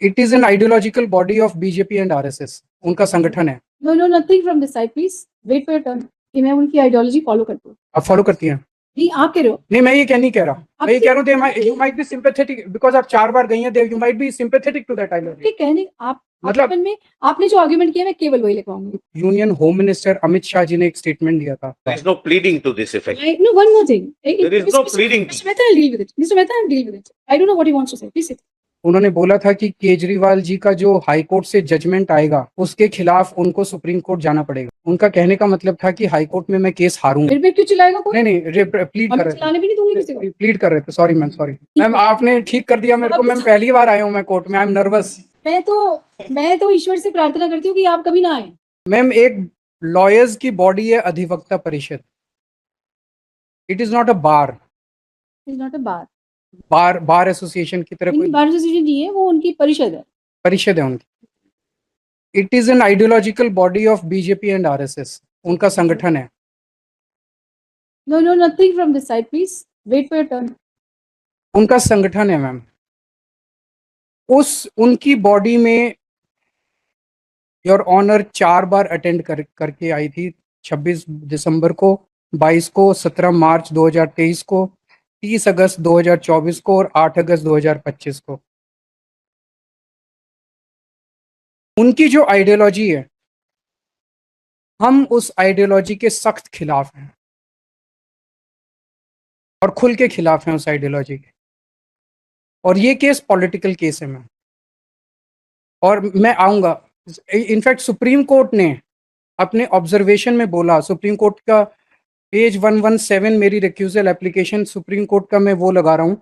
It is an ideological body of BJP and RSS. उनका संगठन है. No, nothing from this side, please. Wait for your turn. कि मैं उनकी ideology follow करती हूँ. आप फॉलो करती हैं? नहीं, आप कह रहे हो. नहीं, मैं ये नहीं कह रहा. मैं ये कह रहा हूँ you might be sympathetic because आप 4 बार गई हैं. You might be sympathetic to that ideology. ठीक कहने आप मतलब में आपने जो आर्गुमेंट किया मैं केवल वही लिखवाऊंगी. Union home minister Amit Shah ji ने एक स्टेटमेंट दिया था. There is no pleading to this effect. No, one more thing. There is no pleading. Mr. Mehta, I'll deal with it. Mr. Mehta, I'll deal with it. I don't know what he wants to say. Please sit. उन्होंने बोला था कि केजरीवाल जी का जो high court से judgement आएगा उसके खिलाफ उनको सुप्रीम कोर्ट जाना पड़ेगा. उनका कहने का मतलब था कि हाई कोर्ट में मैं केस हारूंगा. फिर भी क्यों चिल्लाएगा कोई? नहीं, प्लीड कर रहे चिल्लाने भी नहीं दूंगी किसी को. प्लीड कर रहे थे. सॉरी मैम आपने ठीक कर दिया मेरे को. मैं पहली बार आया हूँ मैं कोर्ट में. I am nervous. मैं तो ईश्वर से प्रार्थना करती हूँ कि आप कभी ना आए. मैम एक लॉयर्स की बॉडी है अधिवक्ता परिषद. It is not a bar. It is not a bar association की तरह कोई बार एसोसिएशन नहीं है. वो उनकी परिषद है उनकी. It is an ideological body of BJP and RSS. उनका संगठन है. No nothing from this side please. Wait for your turn. उनका संगठन है मैम. उनकी बॉडी में योर ऑनर 4 बार अटेंड करके आई थी. 26 दिसंबर को, 22 को, 17 मार्च 2023 को, 30 अगस्त 2024 को और 8 अगस्त 2025 को. उनकी जो आइडियोलॉजी है हम उस आइडियोलॉजी के सख्त खिलाफ हैं और खुल के खिलाफ हैं उस आइडियोलॉजी के. और ये केस पॉलिटिकल केस है मैम. और मैं आऊँगा. इनफैक्ट सुप्रीम कोर्ट ने अपने ऑब्जर्वेशन में बोला. सुप्रीम कोर्ट का पेज 117 मेरी रिक्यूजल एप्लीकेशन सुप्रीम कोर्ट का मैं वो लगा रहा हूँ.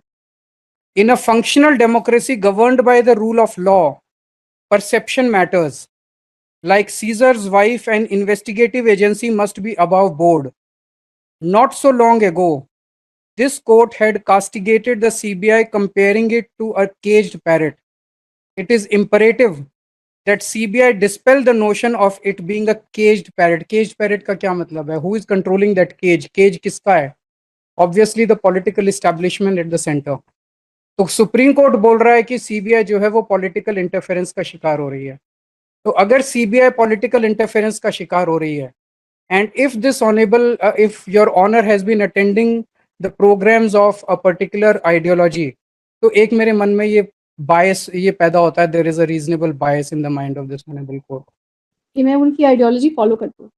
In a functional democracy governed by the rule of law perception matters. Like Caesar's wife, an investigative agency must be above board. Not so long ago, this court had castigated the CBI, comparing it to a caged parrot. It is imperative that CBI dispel the notion of it being a caged parrot. Caged parrot का क्या मतलब है? Who is controlling that cage? Cage किसका है? Obviously the political establishment at the center. तो supreme court बोल रहा है कि सीबीआई जो है वो पॉलिटिकल इंटरफेरेंस का शिकार हो रही है. तो अगर सीबीआई पॉलिटिकल इंटरफेरेंस का शिकार हो रही है and if your honour has been attending the programmes of a particular ideology, तो एक मेरे मन में ये बायस ये पैदा होता है. There is a reasonable bias in the mind of this honourable court कि मैं उनकी आइडियोलॉजी फॉलो करती हूँ.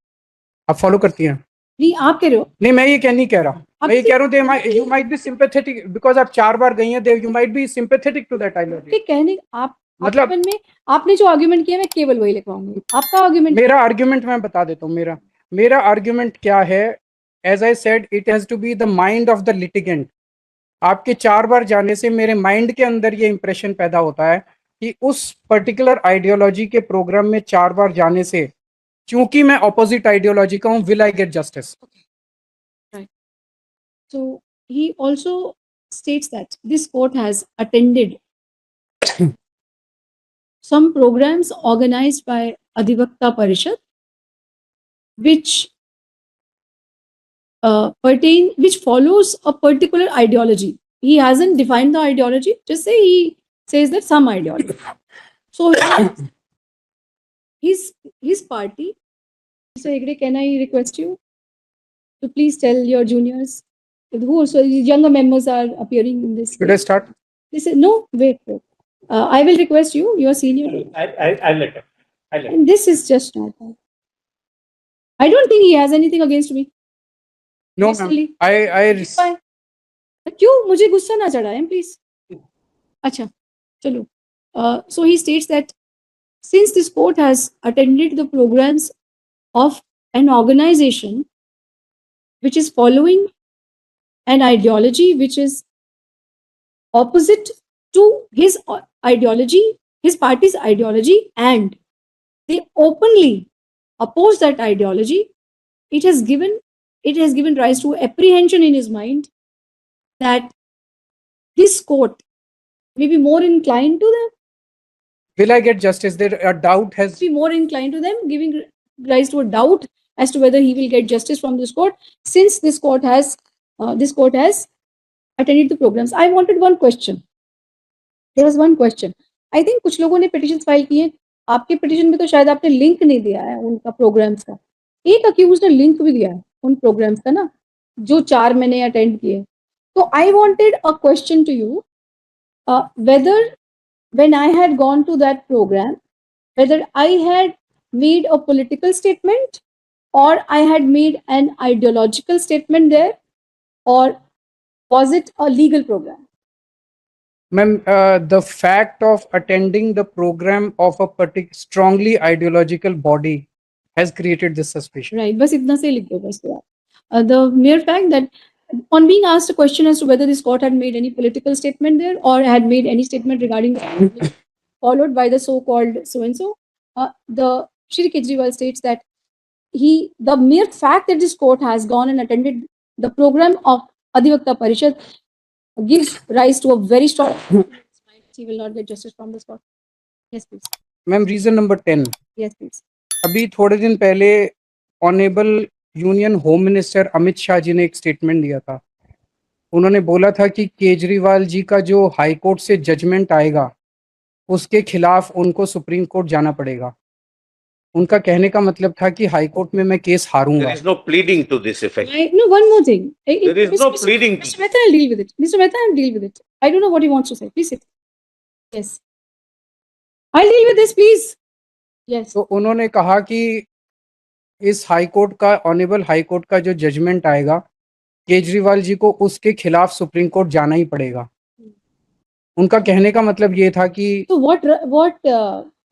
आप फॉलो करती हैं? नहीं, आप कह रहे हो. नहीं, मैं ये नहीं कह रहा. मैं ये कह रहा हूँ you might be sympathetic because आप 4 बार गई हैं. You might be sympathetic to that ideology. ठीक कहने आप मतलब में आपने जो आर्गुमेंट किया मैं केवल वही लिखवाऊंगी. आपका आर्गुमेंट. मेरा आर्गुमेंट मैं बता देता हूँ. मेरा आर्गुमेंट क्या है? As I said, it has to be the mind of the litigant. आपके 4 बार जाने से मेरे माइंड के अंदर ये इंप्रेशन पैदा होता है कि उस पर्टिकुलर आइडियोलॉजी के प्रोग्राम में 4 बार जाने से, चूंकि मैं ऑपोजिट आइडियोलॉजी का हूँ, will I get justice. So he also states that this court has attended some programs organized by Adhivakta Parishad, which which follows a particular ideology. He hasn't defined the ideology. Just say he says that some ideology. So his party. Mr. Hegde, can I request you to please tell your juniors who also younger members are appearing in this? Should I start? They said no. Wait. I will request you. You are senior. I'll let him. And this is just not that. I don't think he has anything against me. No, ma'am. I क्यों मुझे गुस्सा ना चढ़ाएं please. अच्छा चलो. So he states that since this court has attended the programs of an organization which is following an ideology which is opposite to his ideology, his party's ideology, and they openly oppose that ideology, it has given rise to apprehension in his mind that this court may be more inclined to them. Will I get justice? There a doubt has be more inclined to them, giving rise to a doubt as to whether he will get justice from this court, since this court has attended the programs. I wanted one question. There was one question. I think कुछ लोगों ने petition file की है, आपके petition में तो शायद आपने लिंक नहीं दिया है उनका प्रोग्राम्स का, एक अक्यूज ने लिंक भी दिया है उन प्रोग्राम्स का ना, जो 4 मैंने अटेंड किए। तो I wanted a question to you, whether when I had gone to that program, whether I had made a political statement or I had made an ideological statement there, or was it a legal program? Ma'am, the fact of attending the program of a strongly ideological body has created this suspicion. Right, बस इतना से लिख दो बस तो आप। The mere fact that on being asked a question as to whether this court had made any political statement there or had made any statement regarding the followed by the so-called so-and-so, the Shri Kejriwal states that the mere fact that this court has gone and attended the program of Adhivakta Parishad gives rise to a very strong he will not get justice from this court. Yes, please. Ma'am, reason number 10. Yes, please. अभी थोड़े दिन पहले honourable union home minister Amit Shah ji ने एक statement दिया था। उन्होंने बोला था कि केजरीवाल जी का जो हाई कोर्ट से जजमेंट आएगा उसके खिलाफ उनको सुप्रीम कोर्ट जाना पड़ेगा। उनका कहने का मतलब था कि हाई कोर्ट में मैं case हारूंगा। There is no pleading to this effect. No, one more thing. There is no pleading. Mr. Mehta, I'll deal with it. Mr. Mehta, I'll deal with it. I don't know what he wants to say. Please sit. Yes. I'll deal with this, please. Yes. तो उन्होंने कहा कि इस high court का honourable high court का जो judgement आएगा केजरीवाल जी को उसके खिलाफ सुप्रीम कोर्ट जाना ही पड़ेगा। उनका कहने का मतलब ये था कि So what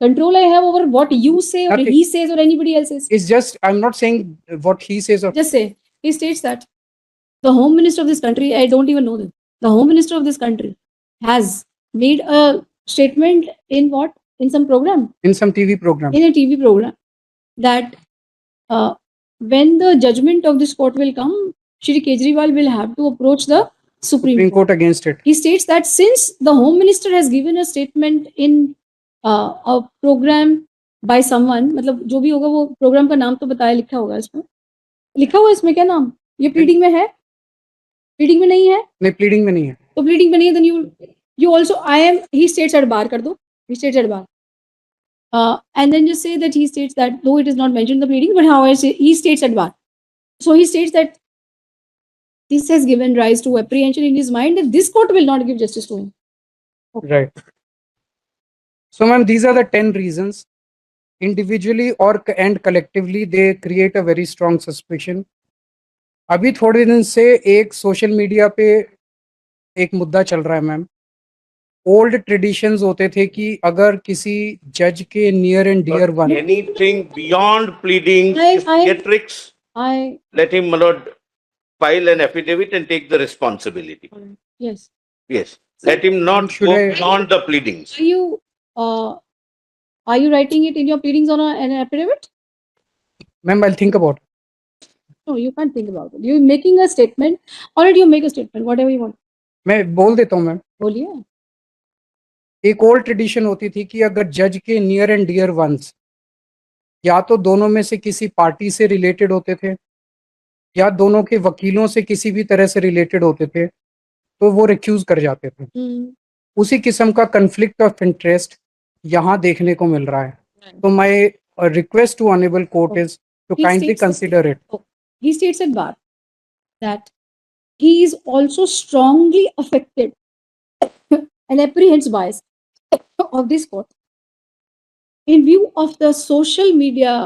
control I have over what you say or Nothing. he says or anybody else says? it's just I'm not saying what he says or Just say. He states that the home minister of this country, I don't even know them. The home minister of this country has made a statement in what? In some program. in some TV program. In a TV program, that when the judgment of this court will come, Shri Kejriwal will have to approach the Supreme Supreme Court against it. He states that since the Home Minister has given a statement in a program by someone, मतलब जो भी होगा वो programme का नाम तो बताया, लिखा होगा इसमें, लिखा हुआ इसमें क्या नाम, ये प्लीडिंग में है, प्लीडिंग में नहीं है, नहीं प्लीडिंग में नहीं है। तो प्लीडिंग में नहीं है, then you also I am he states at bar कर दो, he states at bar, and then just say that he states that though it is not mentioned in the pleading, but how I say he states at bar, so he states that this has given rise to apprehension in his mind that this court will not give justice to him. Right. So, ma'am, these are the 10 reasons. Individually or and collectively, they create a very strong suspicion. अभी थोड़े दिन से एक social media पे एक मुद्दा चल रहा है मैम। ओल्ड ट्रेडिशंस होते थे कि अगर किसी जज के near and dear one Anything beyond pleading is theatrics. Let him, my lord, file an affidavit and take the responsibility. Yes. Yes. Let him not Should go I- beyond the pleadings. Are you writing it in your pleadings on an affidavit? Ma'am I think about No, you can't think about it. You're making a statement. Already you make a statement, whatever you want. मैं बोल देता हूँ ma'am. बोलिए। एक old tradition होती थी कि अगर जज के नियर एंड डियर वंस या तो दोनों में से किसी पार्टी से रिलेटेड होते थे या दोनों के वकीलों से किसी भी तरह से रिलेटेड होते थे तो वो रिक्यूज कर जाते थे। उसी किस्म का कन्फ्लिक्ट ऑफ इंटरेस्ट यहाँ देखने को मिल रहा है। तो my request to honourable court is to kindly consider it. He states at bar that he is also strongly affected and apprehends bias of this court in view of the social media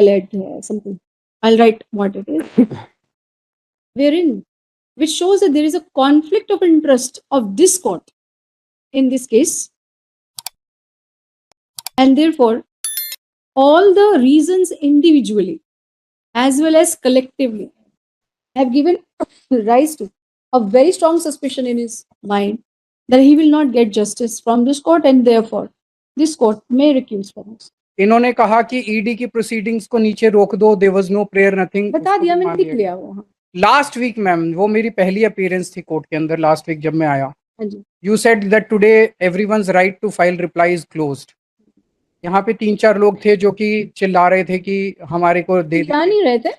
led something. I'll write what it is. Wherein, which shows that there is a conflict of interest of this court in this case, and therefore all the reasons individually as well as collectively have given rise to a very strong suspicion in his mind that he will not get justice from this court and therefore this court may recuse from us. इन्होंने कहा कि ED की proceedings को नीचे रोक दो, there was no prayer nothing. बता दिया मैंने, लिख लिया वो। लास्ट वीक मैम, वो मेरी पहली अपीयरेंस थी कोर्ट के अंदर लास्ट वीक जब मैं आया। हाँ जी। You said that today everyone's right to file reply is closed. यहाँ पे 3-4 लोग थे जो कि चिल्ला रहे थे कि हमारे को दे चिल्ला नहीं रहे थे,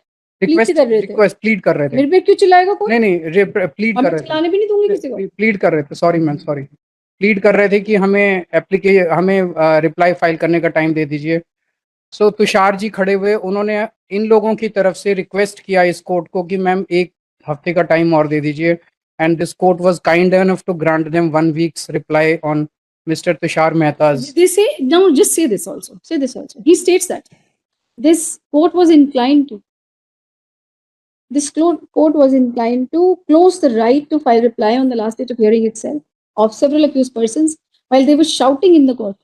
रिक्वेस्ट प्लीड कर रहे थे। मेरे पे क्यों चिल्लाएगा कोई? नहीं प्लीड कर रहे थे, चिल्लाने भी नहीं दूंगी किसी को। प्लीड कर रहे थे। Sorry ma'am, sorry. प्लीड कर रहे थे कि हमें रिप्लाई फाइल करने का टाइम दे दीजिए। सो तुषार जी खड़े हुए, उन्होंने इन लोगों की तरफ से रिक्वेस्ट किया इस कोर्ट को कि मैम 1 हफ्ते का टाइम और दे दीजिए, and this court was kind enough to grant them 1 weeks reply on mister Tushar Mehta's. They say, now just say this also. Say this also. He states that this court was inclined to close the right to file reply on the last date of hearing itself of several accused persons while they were shouting in the court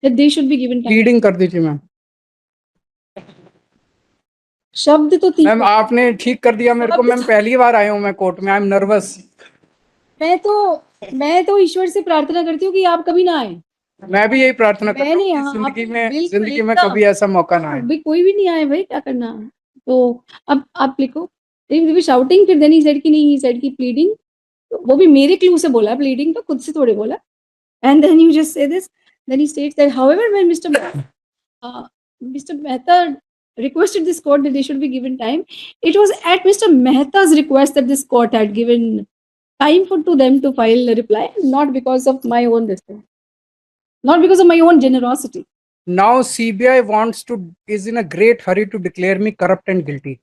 that they should be given time. Pleading कर दीजिए ma'am. शब्द तो तीन ma'am आपने ठीक कर दिया मेरे को, मैम पहली बार आया हूँ मैं कोर्ट में, आई एम नर्वस। मैं तो ईश्वर से प्रार्थना करती हूँ कि आप कभी ना आए। मैं भी यही प्रार्थना करता हूँ कि जिंदगी में कभी ऐसा मौका ना आए। भाई कोई भी नहीं आए भाई, क्या करना। तो अब आप लिखो, शाउटिंग, फिर देन ही सेड कि नहीं, ही सेड कि प्लीडिंग, वो भी मेरे क्लू से बोला, प्लीडिंग तो खुद से थोड़े बोला। And then you just say this, then he states that however when mister Mehta requested this court that they should be given time, it was at Mr. Mehta's request that this court had given time to them to file a reply, not because of my own not because of my own generosity. Now CBI is in a great hurry to declare me corrupt and guilty.